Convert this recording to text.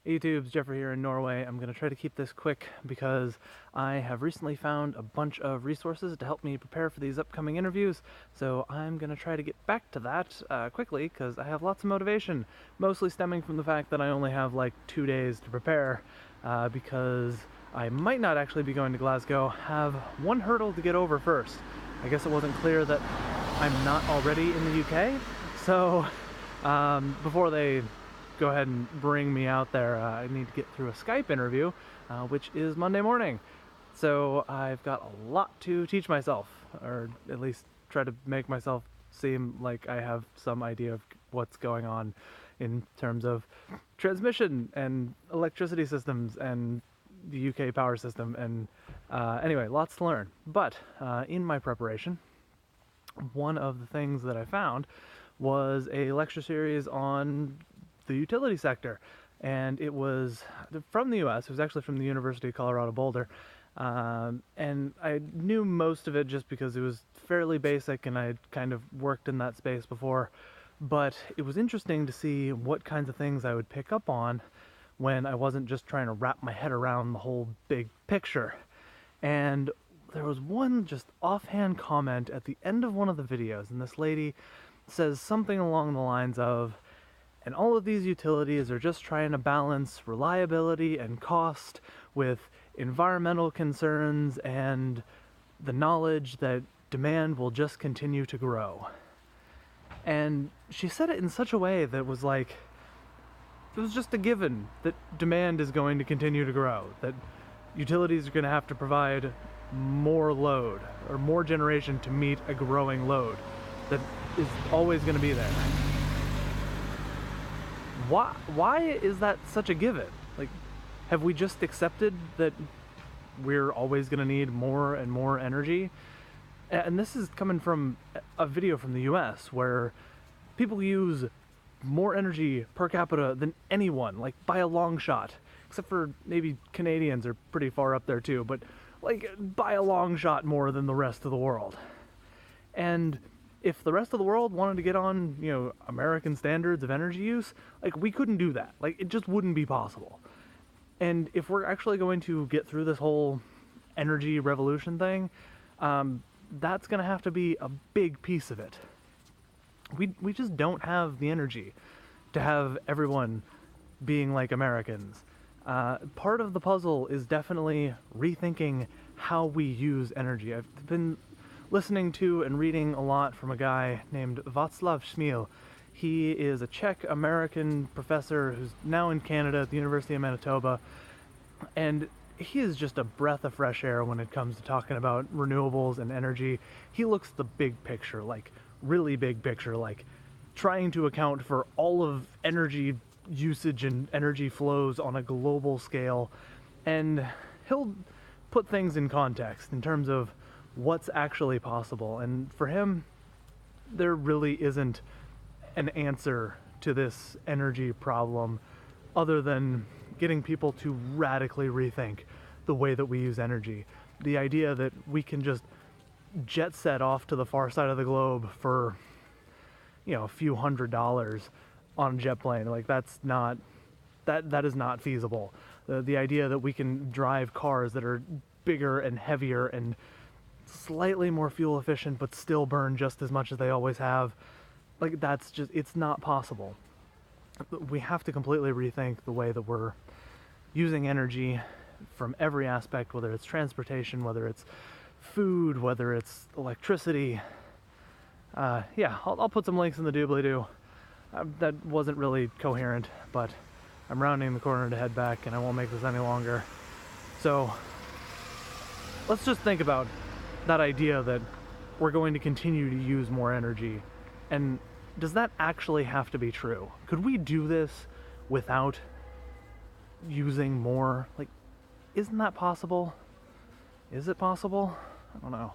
Hey YouTube's Geoffrey here in Norway. I'm going to try to keep this quick because I have recently found a bunch of resources to help me prepare for these upcoming interviews, so I'm going to try to get back to that quickly because I have lots of motivation, mostly stemming from the fact that I only have like 2 days to prepare because I might not actually be going to Glasgow, have one hurdle to get over first. I guess it wasn't clear that I'm not already in the UK, so before they go ahead and bring me out there, I need to get through a Skype interview, which is Monday morning. So I've got a lot to teach myself, or at least try to make myself seem like I have some idea of what's going on in terms of transmission and electricity systems and the UK power system, and anyway, lots to learn. But in my preparation, one of the things that I found was a lecture series on the utility sector, and it was from the US. It was actually from the University of Colorado Boulder, and I knew most of it just because it was fairly basic and I had kind of worked in that space before, but it was interesting to see what kinds of things I would pick up on when I wasn't just trying to wrap my head around the whole big picture. And there was one just offhand comment at the end of one of the videos, and this lady says something along the lines of, and all of these utilities are just trying to balance reliability and cost with environmental concerns and the knowledge that demand will just continue to grow. And she said it in such a way that was like, it was just a given that demand is going to continue to grow, that utilities are going to have to provide more load or more generation to meet a growing load that is always going to be there. Why is that such a given? Like, have we just accepted that we're always going to need more and more energy? And this is coming from a video from the US where people use more energy per capita than anyone, like by a long shot, except for maybe Canadians are pretty far up there too, but like by a long shot more than the rest of the world. And if the rest of the world wanted to get on, American standards of energy use, like, we couldn't do that. Like, it just wouldn't be possible. And if we're actually going to get through this whole energy revolution thing, that's going to have to be a big piece of it. We just don't have the energy to have everyone being like Americans. Part of the puzzle is definitely rethinking how we use energy. I've been listening to and reading a lot from a guy named Vaclav Smil. He is a Czech-American professor who's now in Canada at the University of Manitoba, and he is just a breath of fresh air when it comes to talking about renewables and energy. He looks at the big picture, like really big picture, like trying to account for all of energy usage and energy flows on a global scale, and he'll put things in context in terms of what's actually possible. And for him, there really isn't an answer to this energy problem other than getting people to radically rethink the way that we use energy. The idea that we can just jet set off to the far side of the globe for, a few $100s on a jet plane, like that is not feasible. The idea that we can drive cars that are bigger and heavier and slightly more fuel efficient but still burn just as much as they always have, like, it's not possible. We have to completely rethink the way that we're using energy from every aspect, whether it's transportation, whether it's food, whether it's electricity. I'll put some links in the doobly-doo. That wasn't really coherent, but I'm rounding the corner to head back and I won't make this any longer. So let's just think about that idea that we're going to continue to use more energy. And does that actually have to be true? Could we do this without using more? Like, isn't that possible? Is it possible? I don't know.